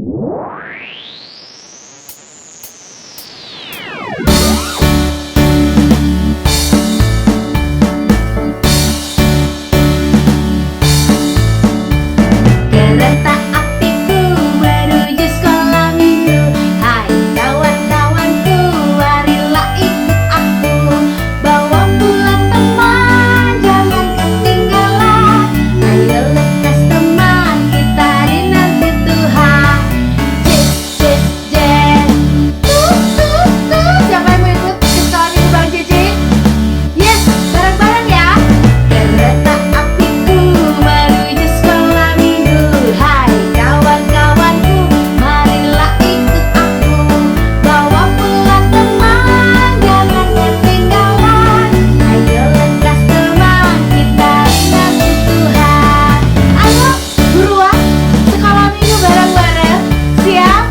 Kereta apiku menuju sekolah minggu. Hai kawan-kawanku, marilah ikut aku. Bawa pulang teman, jangan ketinggalan. Ayo lekas teman, kita dinanti Tuhan. Jet, jet, jet. Siapa yang mau ikut ke sekolah minggu Bang Cici? Yes, bareng-bareng ya. Kereta apiku menuju sekolah minggu. Hai kawan-kawanku, marilah ikut aku. Bawa pulang teman, jangan ketinggalan. Ayo lekas teman, kita dinanti Tuhan. Ayo buruan, sekolah minggu bareng-bareng. Siap?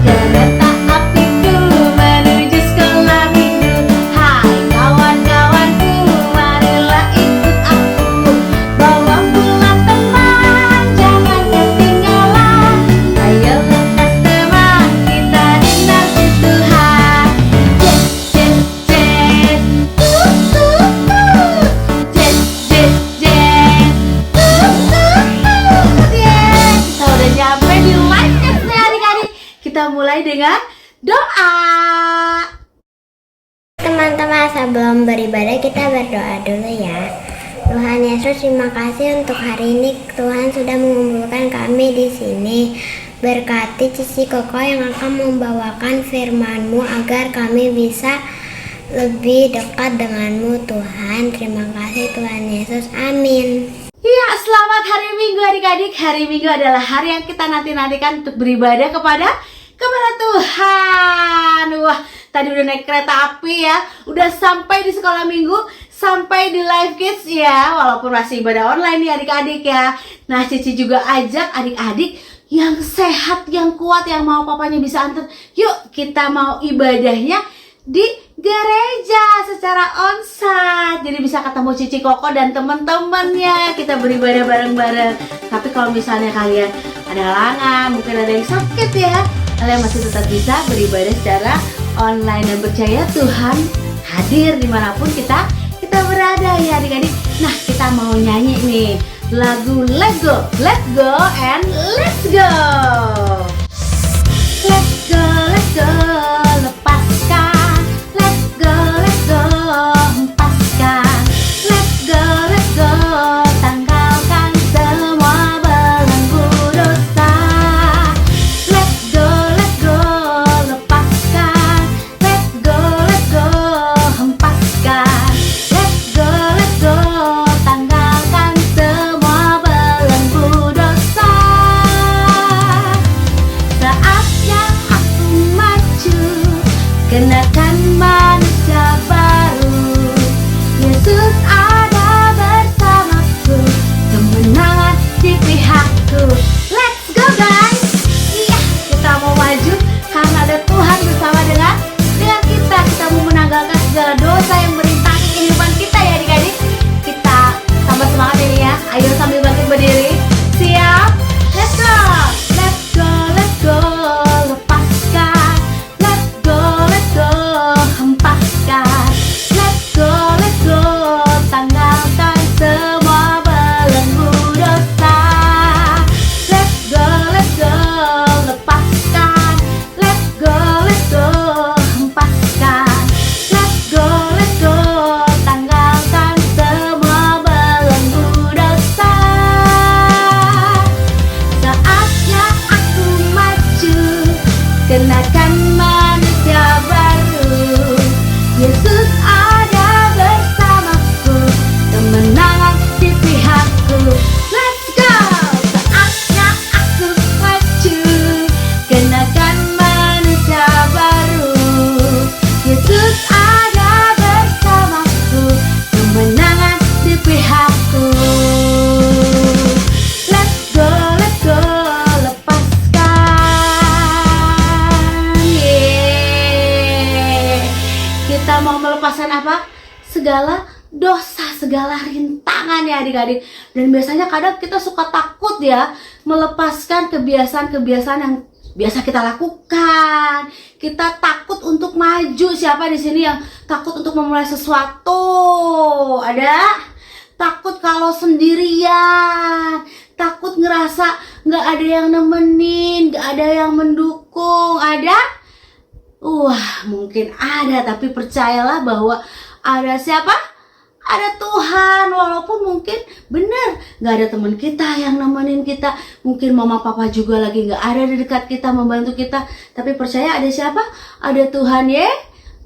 Kereta apiku menuju sekolah minggu. Hai kawan-kawanku, marilah ikut aku. Bawa pulang teman, jangan ketinggalan. Ayo lekas teman, kita dinanti Tuhan. Jet, jet, jet. Jet, jet, jet. Yeay, kita udah nyampe di live chat nih adik-adik. Kita mulai dengan doa. Teman-teman, sebelum beribadah kita berdoa dulu ya. Tuhan Yesus, terima kasih untuk hari ini. Tuhan sudah mengumpulkan kami di sini. Berkati Cici Koko yang akan membawakan firman-Mu agar kami bisa lebih dekat dengan-Mu Tuhan. Terima kasih Tuhan Yesus. Amin. Ya, selamat hari Minggu adik-adik. Hari Minggu adalah hari yang kita nanti-nantikan untuk beribadah kepada Tuhan. Wah, tadi udah naik kereta api ya. Udah sampai di sekolah minggu, sampai di Live Kids ya. Walaupun masih ibadah online nih adik-adik ya. Nah, Cici juga ajak adik-adik yang sehat, yang kuat, yang mau papanya bisa antar. Yuk, kita mau ibadahnya di gereja secara onsite. Jadi bisa ketemu Cici Koko dan teman-temannya. Kita beribadah bareng-bareng. Tapi kalau misalnya kalian ada halangan, mungkin ada yang sakit ya, kalian masih tetap bisa beribadah secara online. Dan percaya Tuhan hadir dimanapun kita berada ya adik-adik. Nah, kita mau nyanyi nih lagu Let's Go, Let's Go and Let's Go. Let's go, let's go, lepaskan. Let's go, hempaskan. Let's go, tanggalkan semua belenggu dosa. Let's go, lepaskan. Let's go, hempaskan. Let's go, tanggalkan semua belenggu dosa. Saatnya aku maju, kenakan manusia baru. Yesus ada bersamaku, kemenangan di pihakku. Let's go guys. Iya, kita mau maju karena ada Tuhan bersama dengan kita. Kita mau menanggalkan segala dosa yang merintangi kehidupan kita ya adik-adik. Kita tambah semangat ini ya. Ayo sambil bangkit berdiri. Siap? Let's go. Let's go, lepaskan. Let's go, hempaskan. Let's go, tanggalkan semua belenggu dosa. Let's go, lepaskan. Let's go, hempaskan. Let's go, tanggalkan semua belenggu dosa. Saatnya aku maju, kenakan manusia baru. Yesus ada bersamaku, kemenangan di pihakku. Let's go. Saatnya aku maju, kenakan manusia baru. Yesus ada bersamaku, kemenangan di pihakku. Let's go, lepaskan. Yeay. Kita mau melepaskan apa? Segala dosa, segala rintangan tantangan ya adik-adik. Dan biasanya kadang kita suka takut ya melepaskan kebiasaan-kebiasaan yang biasa kita lakukan. Kita takut untuk maju. Siapa di sini yang takut untuk memulai sesuatu? Ada? Takut kalau sendirian, takut ngerasa nggak ada yang nemenin, nggak ada yang mendukung. Ada? Wah, mungkin ada, tapi percayalah bahwa ada siapa? Ada Tuhan. Walaupun mungkin benar nggak ada teman kita yang nemenin kita, mungkin mama papa juga lagi nggak ada di dekat kita membantu kita, tapi percaya ada siapa? Ada Tuhan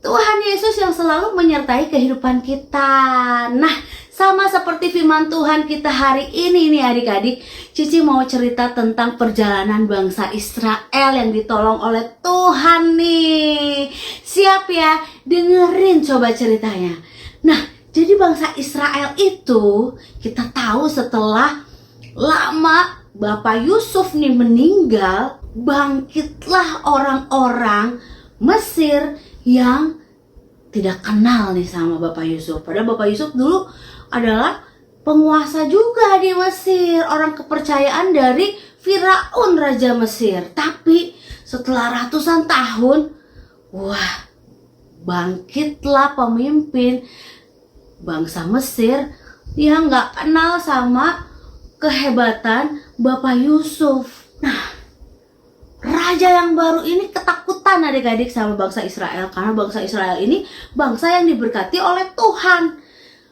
Tuhan Yesus yang selalu menyertai kehidupan kita. Nah, sama seperti firman Tuhan kita hari ini nih adik-adik, Cici mau cerita tentang perjalanan bangsa Israel yang ditolong oleh Tuhan nih. Siap ya? Dengerin coba ceritanya. Nah, jadi bangsa Israel itu kita tahu setelah lama Bapak Yusuf nih meninggal, bangkitlah orang-orang Mesir yang tidak kenal nih sama Bapak Yusuf. Padahal Bapak Yusuf dulu adalah penguasa juga di Mesir, orang kepercayaan dari Firaun Raja Mesir. Tapi setelah ratusan tahun, wah, bangkitlah pemimpin bangsa Mesir yang gak kenal sama kehebatan Bapak Yusuf. Nah, raja yang baru ini ketakutan adik-adik sama bangsa Israel, karena bangsa Israel ini bangsa yang diberkati oleh Tuhan.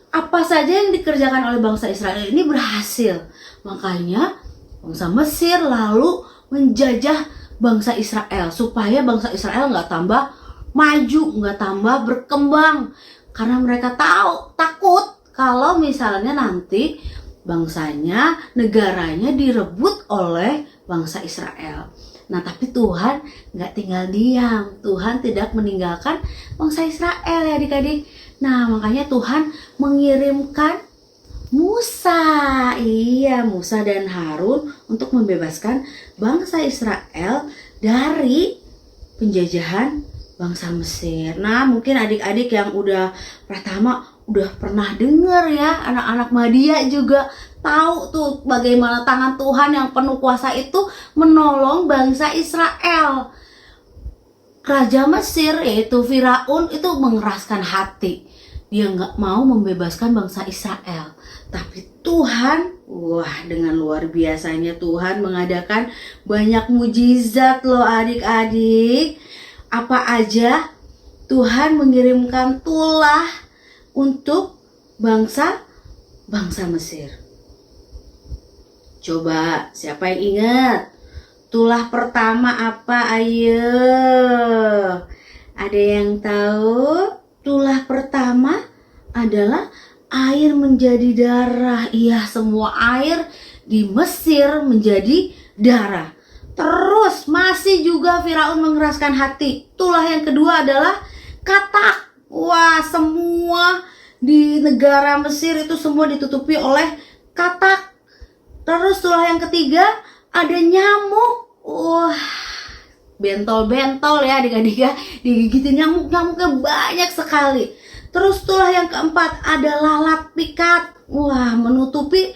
Apa saja yang dikerjakan oleh bangsa Israel ini berhasil. Makanya bangsa Mesir lalu menjajah bangsa Israel supaya bangsa Israel nggak tambah maju, nggak tambah berkembang. Karena mereka takut kalau misalnya nanti bangsanya, negaranya direbut oleh bangsa Israel. Nah, tapi Tuhan nggak tinggal diam. Tuhan tidak meninggalkan bangsa Israel ya adik-adik. Nah, makanya Tuhan mengirimkan Musa. Iya, Musa dan Harun untuk membebaskan bangsa Israel dari penjajahan bangsa Mesir. Nah, mungkin adik-adik yang udah pernah dengar ya, anak-anak Madia juga tahu tuh bagaimana tangan Tuhan yang penuh kuasa itu menolong bangsa Israel. Raja Mesir yaitu Firaun itu mengeraskan hati. Dia nggak mau membebaskan bangsa Israel. Tapi Tuhan, wah, dengan luar biasanya Tuhan mengadakan banyak mujizat loh adik-adik. Apa aja? Tuhan mengirimkan tulah untuk bangsa Mesir. Coba siapa yang ingat? Tulah pertama apa? Ayo. Ada yang tahu? Tulah pertama adalah air menjadi darah. Iya, semua air di Mesir menjadi darah. Terus masih juga Firaun mengeraskan hati. Tulah yang kedua adalah katak. Wah, semua di negara Mesir itu semua ditutupi oleh katak. Terus tulah yang ketiga ada nyamuk. Wah, bentol-bentol ya adik-adik ya, digigitin nyamuknya banyak sekali. Terus tulah yang keempat ada lalat pikat. Wah, menutupi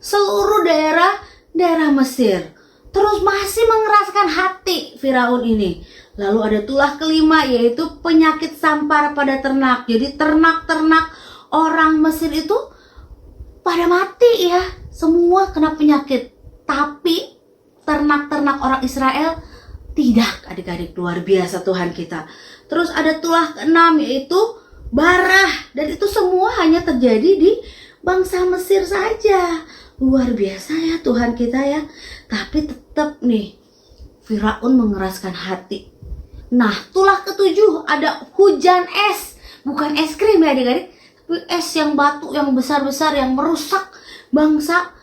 seluruh daerah Mesir. Terus masih mengeraskan hati Firaun ini. Lalu ada tulah kelima yaitu penyakit sampar pada ternak. Jadi ternak-ternak orang Mesir itu pada mati ya. Semua kena penyakit. Tapi ternak-ternak orang Israel tidak, adik-adik. Luar biasa Tuhan kita. Terus ada tulah keenam yaitu barah. Dan itu semua hanya terjadi di bangsa Mesir saja. Luar biasa ya Tuhan kita ya. Tapi tetap nih Firaun mengeraskan hati. Nah, tulah ketujuh ada hujan es. Bukan es krim ya adik-adik, tapi es yang batu yang besar-besar yang merusak bangsa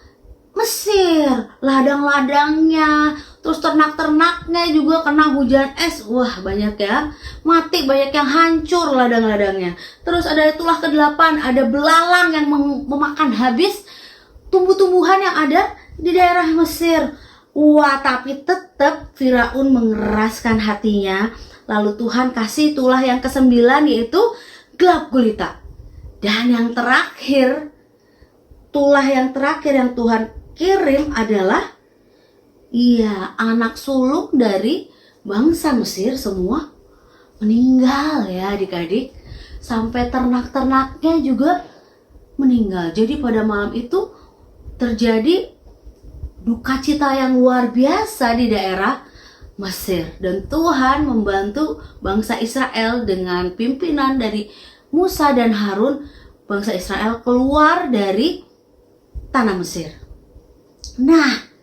Mesir. Ladang-ladangnya, terus ternak-ternaknya juga kena hujan es. Wah, banyak ya mati, banyak yang hancur ladang-ladangnya. Terus ada tulah ke-8, ada belalang yang memakan habis tumbuh-tumbuhan yang ada di daerah Mesir. Wah, tapi tetap Firaun mengeraskan hatinya. Lalu Tuhan kasih tulah yang ke-9 yaitu gelap gulita. Dan yang terakhir tulah yang terakhir yang Tuhan kirim adalah anak sulung dari bangsa Mesir semua meninggal ya adik-adik. Sampai ternak-ternaknya juga meninggal. Jadi pada malam itu terjadi duka cita yang luar biasa di daerah Mesir. Dan Tuhan membantu bangsa Israel dengan pimpinan dari Musa dan Harun. Bangsa Israel keluar dari tanah Mesir. Nah,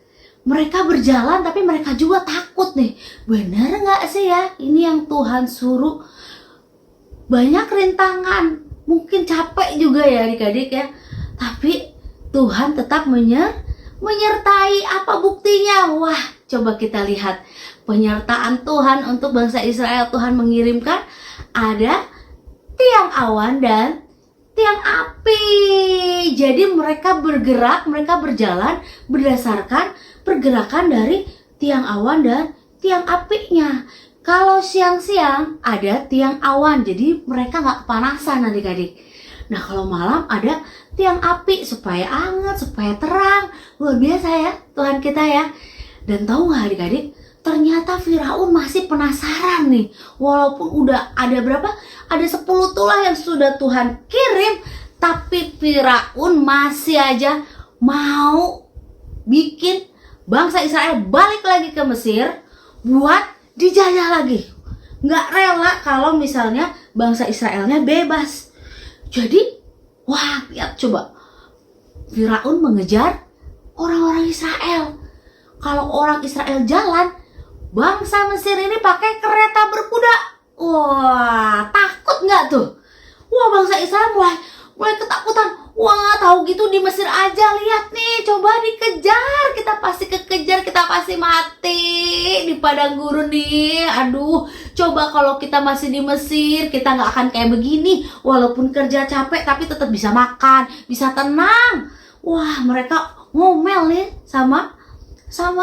mereka berjalan tapi mereka juga takut nih. Benar nggak sih ya? Ini yang Tuhan suruh. Banyak rintangan, mungkin capek juga ya adik-adik ya. Tapi Tuhan tetap menyertai. Apa buktinya? Wah, coba kita lihat penyertaan Tuhan untuk bangsa Israel. Tuhan mengirimkan ada tiang awan dan tiang api. Jadi mereka bergerak, mereka berjalan berdasarkan pergerakan dari tiang awan dan tiang apinya. Kalau siang-siang ada tiang awan, jadi mereka nggak kepanasan adik-adik. Nah kalau malam ada tiang api supaya anget, supaya terang. Luar biasa ya Tuhan kita ya. Dan tahu nggak adik-adik, ternyata Firaun masih penasaran nih. Walaupun udah ada berapa? Ada 10 tulah yang sudah Tuhan kirim, tapi Firaun masih aja mau bikin bangsa Israel balik lagi ke Mesir buat dijajah lagi. Nggak rela kalau misalnya bangsa Israelnya bebas. Jadi, wah lihat coba, Firaun mengejar orang-orang Israel. Kalau orang Israel jalan, bangsa Mesir ini pakai kereta berkuda. Wah, takut nggak tuh? Wah, bangsa Israel mulai ketakutan. Wah, tahu gitu di Mesir aja, lihat nih, coba dikejar, kita pasti kekejar, kita pasti mati di padang gurun nih. Aduh, coba kalau kita masih di Mesir, kita nggak akan kayak begini. Walaupun kerja capek, tapi tetap bisa makan, bisa tenang. Wah, mereka ngomel nih sama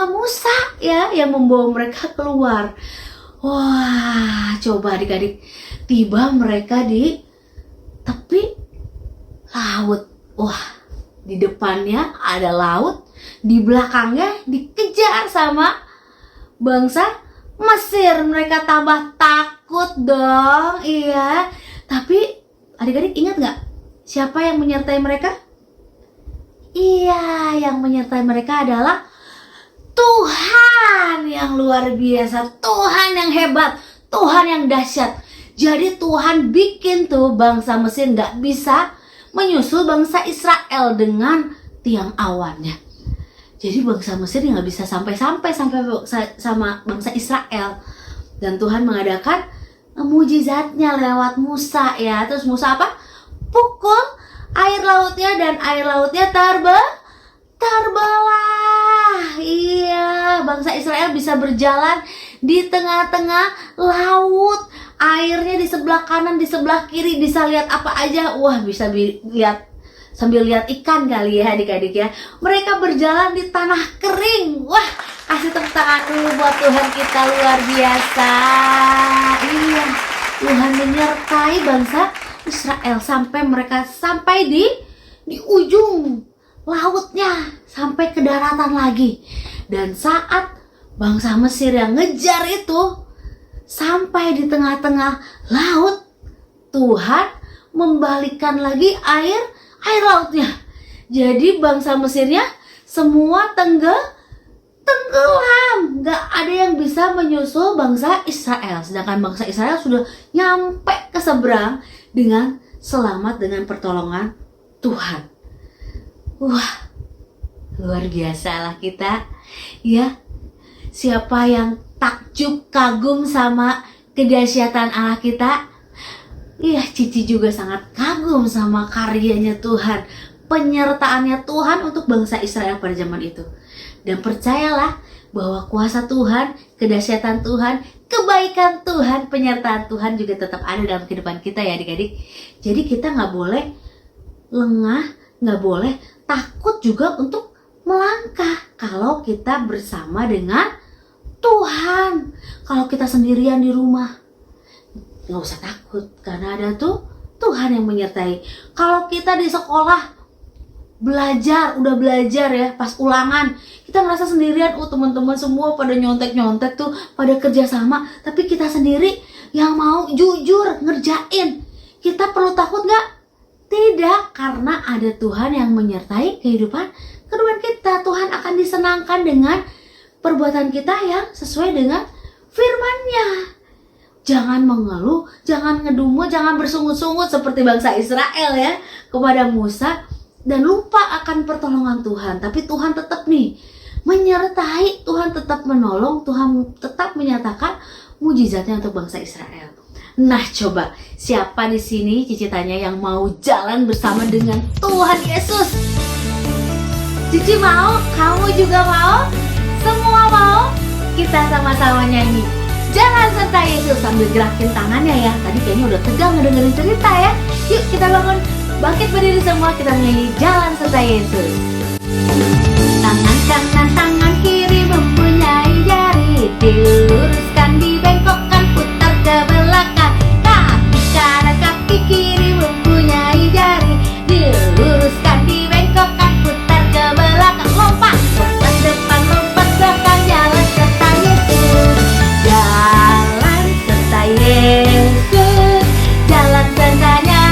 Musa ya, yang membawa mereka keluar. Wah, coba adik-adik, tiba mereka di tepi laut. Wah, di depannya ada laut, di belakangnya dikejar sama bangsa Mesir. Mereka tambah takut dong. Iya, tapi adik-adik ingat gak siapa yang menyertai mereka? Iya, yang menyertai mereka adalah Tuhan yang luar biasa, Tuhan yang hebat, Tuhan yang dahsyat. Jadi Tuhan bikin tuh bangsa Mesir gak bisa menyusul bangsa Israel dengan tiang awannya. Jadi bangsa Mesir nggak bisa sampai sama bangsa Israel. Dan Tuhan mengadakan mujizatnya lewat Musa ya. Terus Musa apa? Pukul air lautnya dan air lautnya terbelah. Iya, bangsa Israel bisa berjalan di tengah-tengah laut. Airnya di sebelah kanan, di sebelah kiri, bisa lihat apa aja. Wah, bisa lihat sambil lihat ikan kali ya adik-adik ya. Mereka berjalan di tanah kering. Wah, kasih tepuk tangan dulu buat Tuhan kita, luar biasa. Iya, Tuhan menyertai bangsa Israel sampai mereka sampai di ujung lautnya, sampai ke daratan lagi. Dan saat bangsa Mesir yang ngejar itu sampai di tengah-tengah laut, Tuhan membalikkan lagi air lautnya. Jadi bangsa Mesirnya semua tenggelam. Gak ada yang bisa menyusul bangsa Israel. Sedangkan bangsa Israel sudah nyampe ke seberang dengan selamat dengan pertolongan Tuhan. Wah, luar biasa lah kita ya. Siapa yang takjub kagum sama kedahsyatan Allah kita? Iya, Cici juga sangat kagum sama karyanya Tuhan, penyertaannya Tuhan untuk bangsa Israel pada zaman itu. Dan percayalah bahwa kuasa Tuhan, kedahsyatan Tuhan, kebaikan Tuhan, penyertaan Tuhan juga tetap ada dalam kehidupan kita ya adik-adik. Jadi kita nggak boleh lengah, nggak boleh takut juga untuk melangkah kalau kita bersama dengan Tuhan. Kalau kita sendirian di rumah, nggak usah takut karena ada tuh Tuhan yang menyertai. Kalau kita di sekolah udah belajar ya, pas ulangan kita ngerasa sendirian, teman-teman semua pada nyontek-nyontek tuh, pada kerja sama, tapi kita sendiri yang mau jujur ngerjain. Kita perlu takut nggak? Tidak, karena ada Tuhan yang menyertai kehidupan kita. Tuhan akan disenangkan dengan perbuatan kita yang sesuai dengan firman-Nya. Jangan mengeluh, jangan ngedumel, jangan bersungut-sungut seperti bangsa Israel ya kepada Musa dan lupa akan pertolongan Tuhan. Tapi Tuhan tetap nih menyertai, Tuhan tetap menolong, Tuhan tetap menyatakan mujizatnya untuk bangsa Israel. Nah, coba siapa di sini Cici tanya yang mau jalan bersama dengan Tuhan Yesus? Cici mau, kamu juga mau, semua mau. Kita sama-sama nyanyi Jalan Serta Yesus sambil gerakin tangannya ya. Tadi kayaknya udah tegang ngedengerin cerita ya. Yuk kita bangun, bangkit berdiri semua, kita menyanyi Jalan Serta Yesus. Tangan kanan, tangan kiri mempunyai jari, diluruskan, dibengkokkan, putar ke belakang. Kaki kanan, kaki kiri mempunyai jari, diluruskan, dibengkokkan, putar ke belakang. Lompat, lompat depan, lompat belakang, jalan serta Yesus. Jalan serta Yesus, jalan sertanya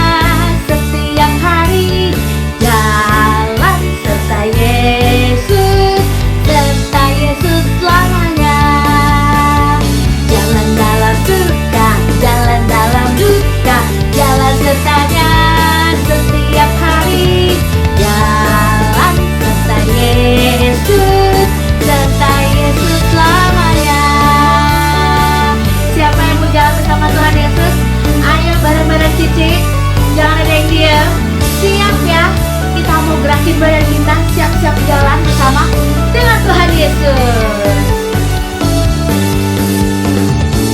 setiap hari. Jalan serta Yesus, serta Yesus selamanya. Jalan dalam suka, jalan dalam duka, jalan sertanya setiap hari. Jalan serta Yesus, serta Yesus selamanya. Siapa yang mau jalan bersama Tuhan Yesus? Ayo bareng-bareng Cici, jangan ada yang diam. Siap ya, kita mau gerakin badan kita, siap-siap jalan bersama dengan Tuhan Yesus.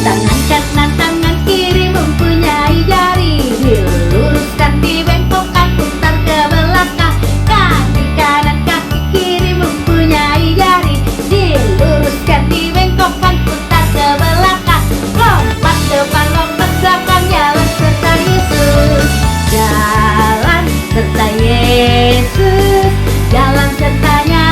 Tangan kanan, tangan kiri mempunyai jari, diluruskan, dibengkokkan, putar ke belakang. Kaki kanan, kaki kiri mempunyai jari, diluruskan, dibengkokkan, putar ke belakang. Lompat depan, lompat belakang, jalan serta Yesus. Jalan serta Yesus, jalan sertanya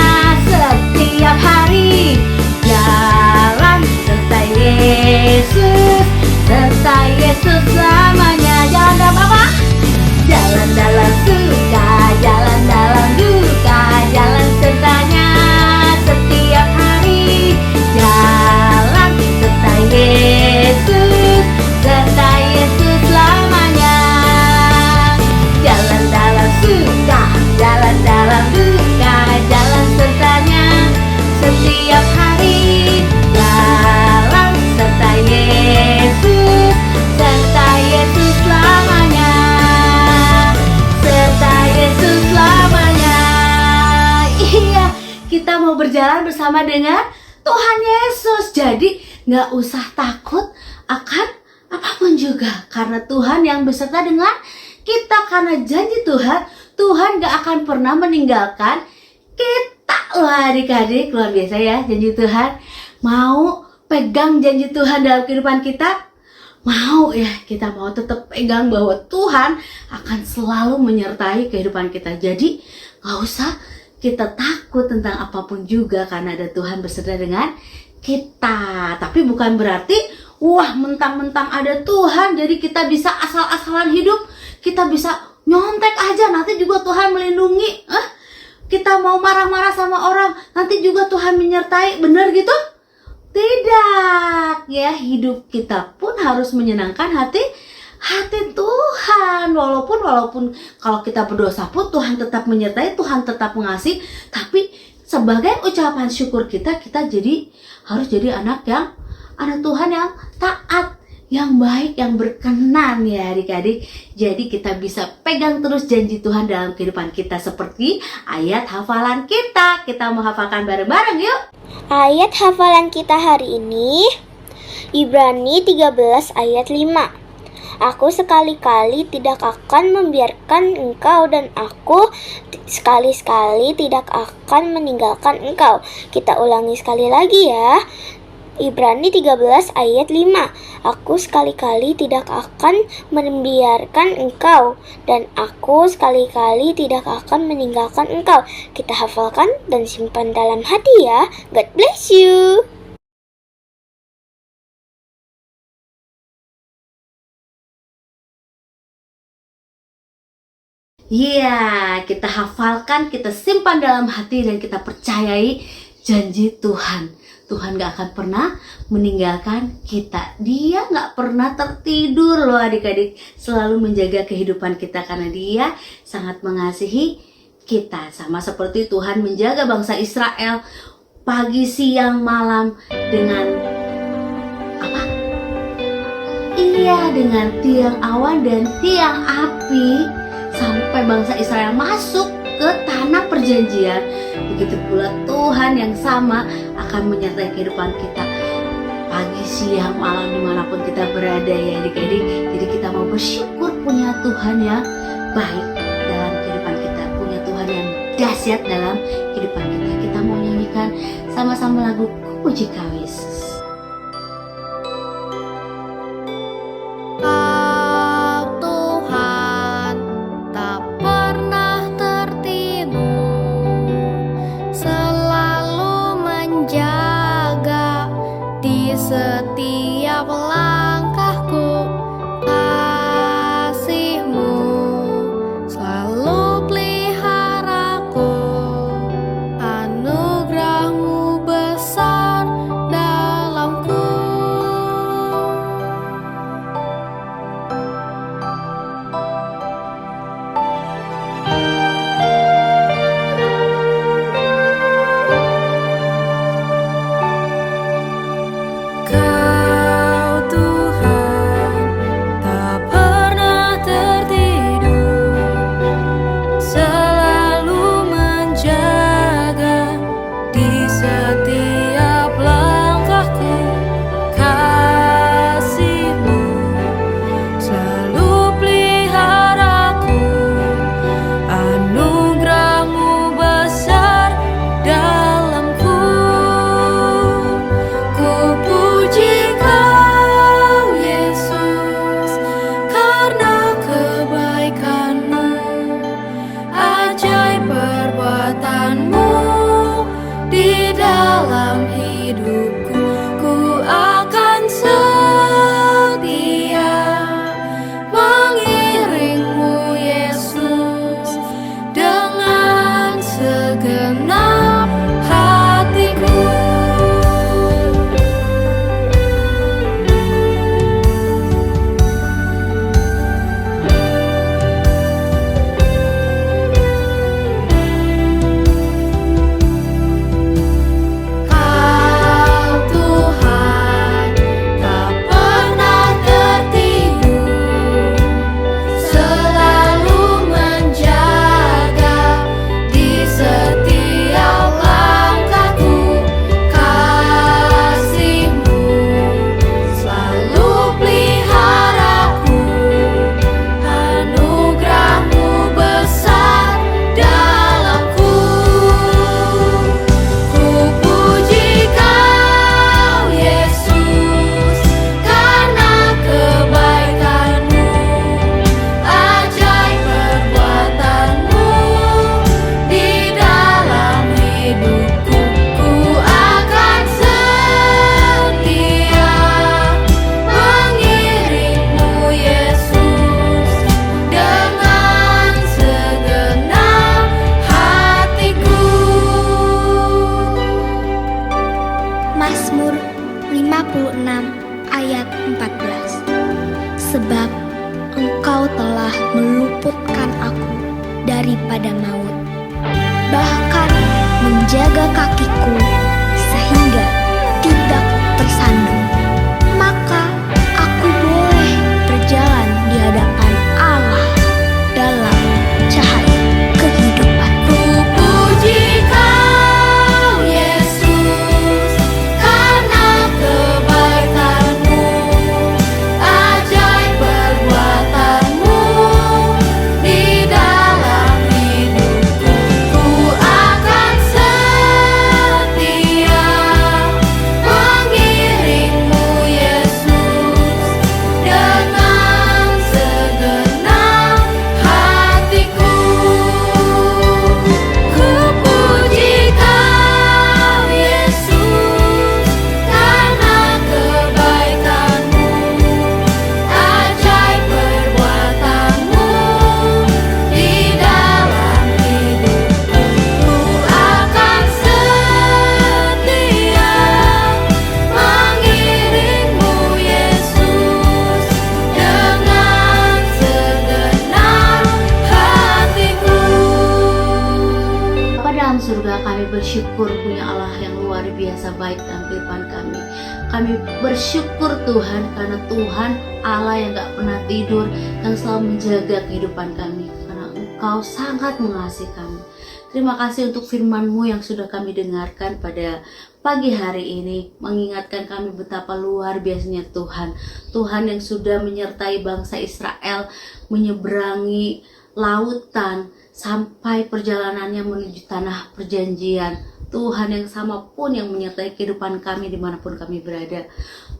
setiap hari. Jalan serta Yesus, serta Yesus selamanya. Jalan dalam apa? Jalan dalam suka, jalan dalam duka, jalan sertanya setiap hari. Jalan serta Yesus, serta Yesus selamanya. Jalan dalam suka, jalan dalam duka, jalan sertanya setiap hari. Jalan serta Yesus, serta Yesus selamanya. Serta Yesus selamanya. Iya, kita mau berjalan bersama dengan Tuhan Yesus. Jadi gak usah takut akan apapun juga, karena Tuhan yang beserta dengan kita. Karena janji Tuhan, Tuhan gak akan pernah meninggalkan kita loh adik-adik. Luar biasa ya janji Tuhan. Mau pegang janji Tuhan dalam kehidupan kita? Mau ya, kita mau tetap pegang bahwa Tuhan akan selalu menyertai kehidupan kita. Jadi gak usah kita takut tentang apapun juga, karena ada Tuhan beserta dengan kita. Tapi bukan berarti wah mentang-mentang ada Tuhan jadi kita bisa asal-asalan hidup, kita bisa nyontek aja nanti juga Tuhan melindungi. Kita mau marah-marah sama orang nanti juga Tuhan menyertai, bener gitu? Tidak ya, hidup kita pun harus menyenangkan hati Tuhan. Walaupun kalau kita berdosa pun Tuhan tetap menyertai, Tuhan tetap mengasihi. Tapi sebagai ucapan syukur kita harus jadi anak Tuhan yang taat, yang baik, yang berkenan ya adik-adik. Jadi kita bisa pegang terus janji Tuhan dalam kehidupan kita seperti ayat hafalan kita. Kita mau hafalkan bareng-bareng yuk. Ayat hafalan kita hari ini Ibrani 13 ayat 5. Aku sekali-kali tidak akan membiarkan engkau dan aku sekali-sekali tidak akan meninggalkan engkau. Kita ulangi sekali lagi ya. Ibrani 13 ayat 5. Aku sekali-kali tidak akan membiarkan engkau, dan aku sekali-kali tidak akan meninggalkan engkau. Kita hafalkan dan simpan dalam hati ya. God bless you. Iya, kita hafalkan, kita simpan dalam hati, dan kita percayai janji Tuhan. Tuhan gak akan pernah meninggalkan kita. Dia gak pernah tertidur loh adik-adik. Selalu menjaga kehidupan kita karena Dia sangat mengasihi kita. Sama seperti Tuhan menjaga bangsa Israel pagi, siang, malam dengan apa? Iya, dengan tiang awan dan tiang api sampai bangsa Israel masuk ke tanah perjanjian. Begitu pula Tuhan yang sama akan menyertai kehidupan kita pagi, siang, malam, dimanapun kita berada ya adik-adik. Jadi kita mau bersyukur punya Tuhan yang baik dalam kehidupan kita, punya Tuhan yang dahsyat dalam kehidupan kita. Kita mau nyanyikan sama-sama lagu Ku Puji Kau Yesus. Setiap langkahku, kasih-Mu selalu peliharaku, anugerah-Mu besar dalamku. Mazmur 56 ayat 14. Sebab Engkau telah meluputkan aku daripada maut, bahkan menjaga kakiku sehingga tidak tersandung. Maka aku boleh berjalan di hadapan Allah dalam cahaya kehidupan. Ku puji Kau Yesus, karena kebaikan-Mu, ajaib perbuatan-Mu di dalam hidupku. Ku akan setia bersyukur punya Allah yang luar biasa baik dalam kehidupan kami. Kami bersyukur Tuhan karena Tuhan Allah yang gak pernah tidur, yang selalu menjaga kehidupan kami, karena Engkau sangat mengasihi kami. Terima kasih untuk firman-Mu yang sudah kami dengarkan pada pagi hari ini, mengingatkan kami betapa luar biasanya Tuhan. Tuhan yang sudah menyertai bangsa Israel menyeberangi lautan sampai perjalanannya menuju tanah perjanjian. Tuhan yang sama pun yang menyertai kehidupan kami dimanapun kami berada.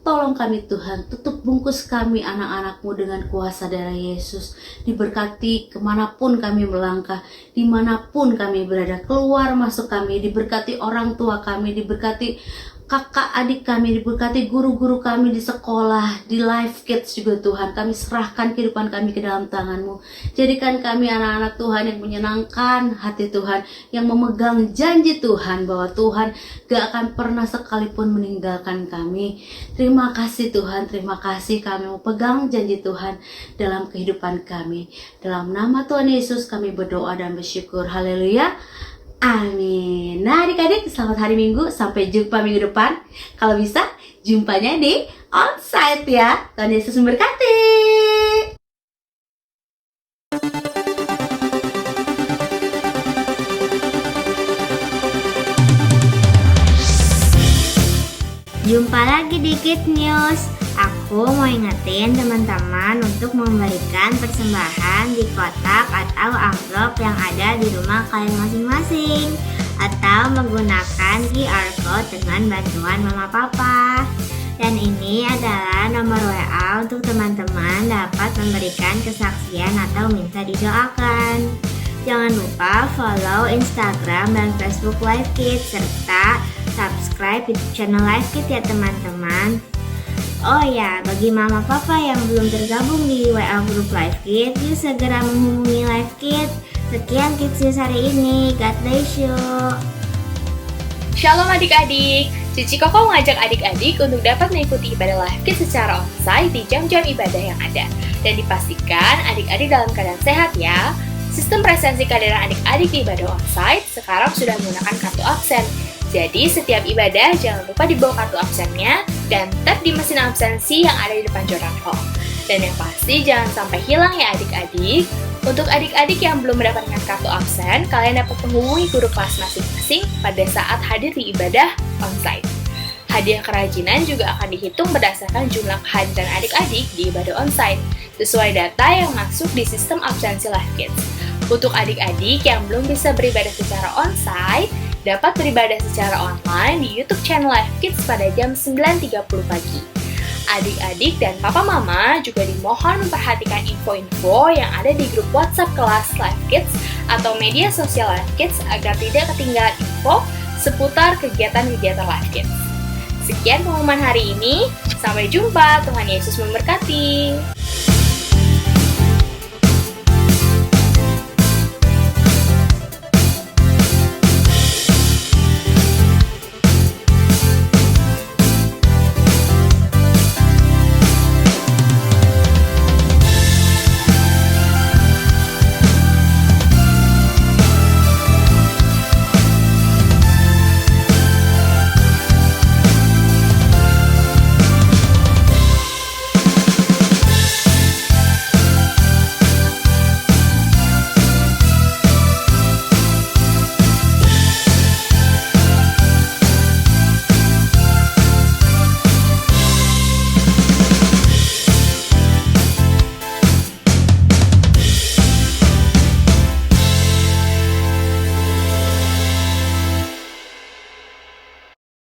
Tolong kami Tuhan, tutup bungkus kami anak-anak-Mu dengan kuasa darah Yesus. Diberkati kemanapun kami melangkah, dimanapun kami berada, keluar masuk kami, diberkati orang tua kami, diberkati kakak adik kami, diberkati guru-guru kami di sekolah, di Life Kids juga Tuhan. Kami serahkan kehidupan kami ke dalam tangan-Mu. Jadikan kami anak-anak Tuhan yang menyenangkan hati Tuhan, yang memegang janji Tuhan bahwa Tuhan gak akan pernah sekalipun meninggalkan kami. Terima kasih Tuhan, terima kasih kami mau pegang janji Tuhan dalam kehidupan kami. Dalam nama Tuhan Yesus kami berdoa dan bersyukur. Haleluya. Amin. Nah adik-adik, selamat hari Minggu. Sampai jumpa minggu depan. Kalau bisa, jumpanya di onsite ya. Tuhan Yesus memberkati. Jumpa lagi di Kid News. Aku mau ingetin teman-teman untuk memberikan persembahan di kotak atau amplop yang ada di rumah kalian masing-masing, atau menggunakan QR Code dengan bantuan Mama Papa. Dan ini adalah nomor WA untuk teman-teman dapat memberikan kesaksian atau minta didoakan. Jangan lupa follow Instagram dan Facebook Live Kids, serta subscribe YouTube channel Live Kids ya teman-teman. Oh ya, bagi mama papa yang belum tergabung di WA grup Live Kids, yuk segera menghubungi Live Kids. Sekian Kids News hari ini, God bless you. Shalom adik-adik, Cici Koko mengajak adik-adik untuk dapat mengikuti ibadah Live Kids secara onsite di jam-jam ibadah yang ada. Dan dipastikan adik-adik dalam keadaan sehat ya. Sistem presensi kehadiran adik-adik di ibadah onsite sekarang sudah menggunakan kartu absen. Jadi setiap ibadah jangan lupa dibawa kartu absennya dan tap di mesin absensi yang ada di depan Jordan Hall. Dan yang pasti jangan sampai hilang ya adik-adik. Untuk adik-adik yang belum mendapatkan kartu absen, kalian dapat menghubungi guru kelas masing-masing pada saat hadir di ibadah onsite. Hadiah kerajinan juga akan dihitung berdasarkan jumlah kehadiran adik-adik di ibadah onsite, sesuai data yang masuk di sistem absensi Live Kids. Untuk adik-adik yang belum bisa beribadah secara onsite, dapat beribadah secara online di YouTube channel Live Kids pada jam 9.30 pagi. Adik-adik dan papa mama juga dimohon memperhatikan info-info yang ada di grup WhatsApp kelas Live Kids atau media sosial Live Kids agar tidak ketinggalan info seputar kegiatan-kegiatan Live Kids. Sekian pengumuman hari ini, sampai jumpa, Tuhan Yesus memberkati.